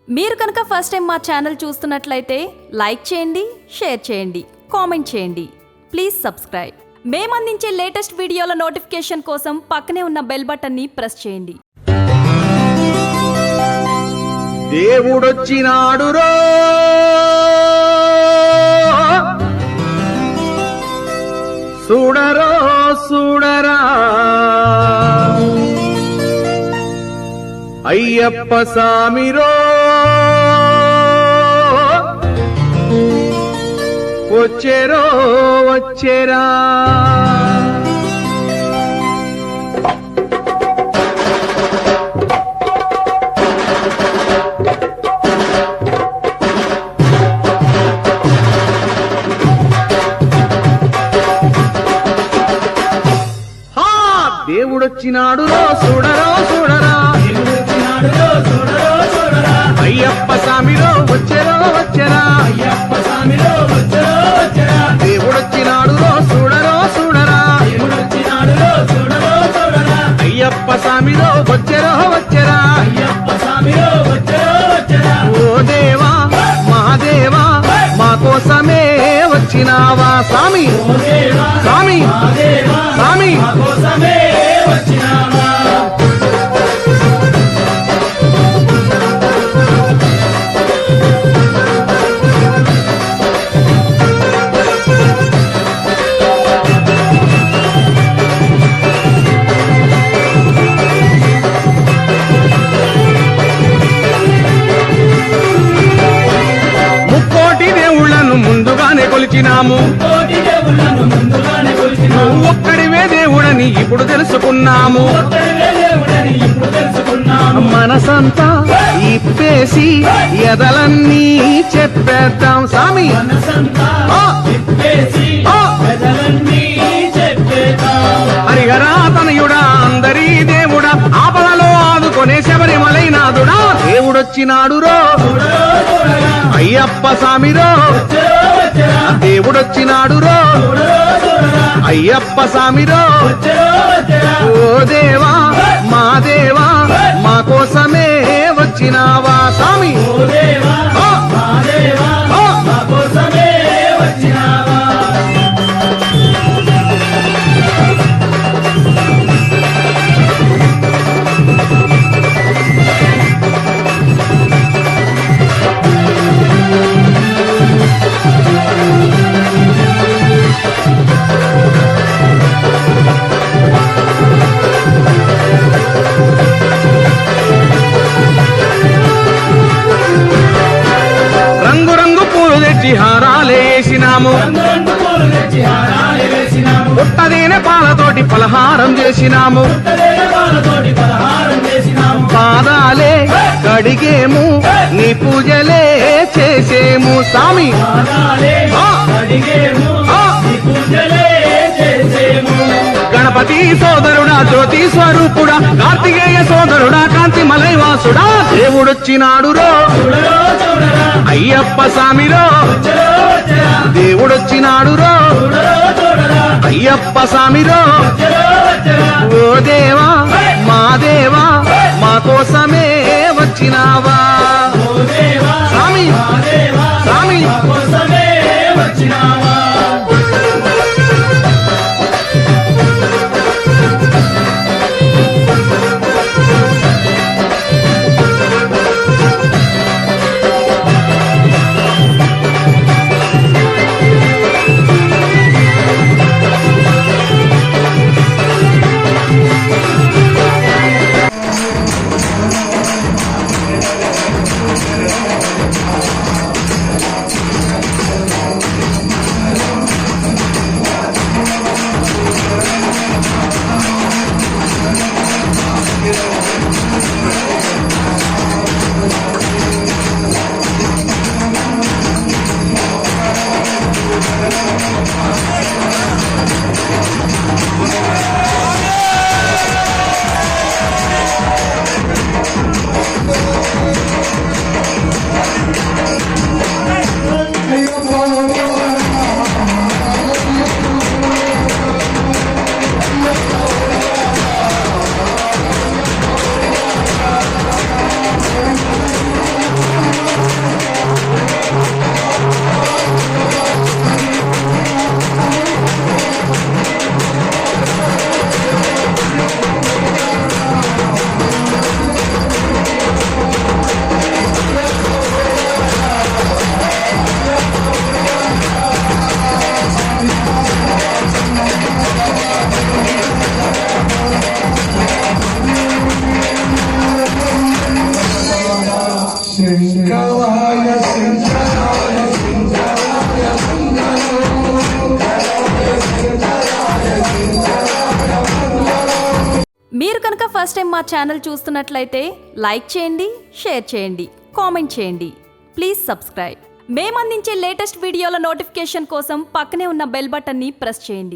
మీరు కనుక first time మా ఛానల్ చూస్తున్నట్లయితే లైక్ చేయండి, షేర్ చేయండి, కామెంట్ చేయండి. Please subscribe. మేము అందించే లేటెస్ట్ వీడియోల నోటిఫికేషన్ కోసం పక్కనే ఉన్న బెల్ బటన్ని ప్రెస్ చేయండి. దేవుడొచ్చినాడురో చూడరో చూడరా అయ్యప్ప సామిరో వచ్చేరో వచ్చేరా దేవుడొచ్చినాడురో చూడరో చూడరా అయ్యప్ప సామిరో వచ్చెరో వచ్చెరా దేవుడొచ్చినాడురో చూడరో చూడరా అయ్యప్ప సామిరో వచ్చెరో వచ్చెరా ఓ దేవా మహాదేవా మా కోసమే వచ్చినావా స్వామి స్వామి స్వామి కొలిచినాము నువ్వు ఒక్కడివే దేవుడని ఇప్పుడు తెలుసుకున్నాము మనసంతా ఇప్పేసి ఎదలన్నీ చెప్పేద్దాం స్వామి హరిహరా తనయుడా అందరీ దేవుడా ఆపదలో ఆదుకొనే శబరిమలైనాథుడా దేవుడొచ్చినాడురో అయ్యప్ప సామిరో దేవుడొచ్చినాడురో అయ్యప్ప సామిరో ఓ దేవా మా దేవా మా కోసమే వచ్చినావా స్వామి హారాలేసినాము పుట్టదేనే పాలతోటి పలహారం చేసినాము పాదాలే కడిగేము నీ పూజలే చేసేము స్వామి గణపతి సోదరుడా జ్యోతి స్వరూపుడా కార్తికేయ సోదరుడా కాంతి మలైవాసుడా దేవుడొచ్చినాడురో అయ్యప్ప సామిరో దేవుడొచ్చినాడురో అయ్యప్ప సామిరో ఓ దేవా మా దేవా మా కోసమే వచ్చినావా స్వామి స్వామి మీరు కనుక ఫస్ట్ టైం మా ఛానల్ చూస్తున్నట్లయితే లైక్ చేయండి, షేర్ చేయండి, కామెంట్ చేయండి. Please subscribe. మేము అందించే లేటెస్ట్ వీడియోల నోటిఫికేషన్ కోసం పక్కనే ఉన్న బెల్ బటన్ని ప్రెస్ చేయండి.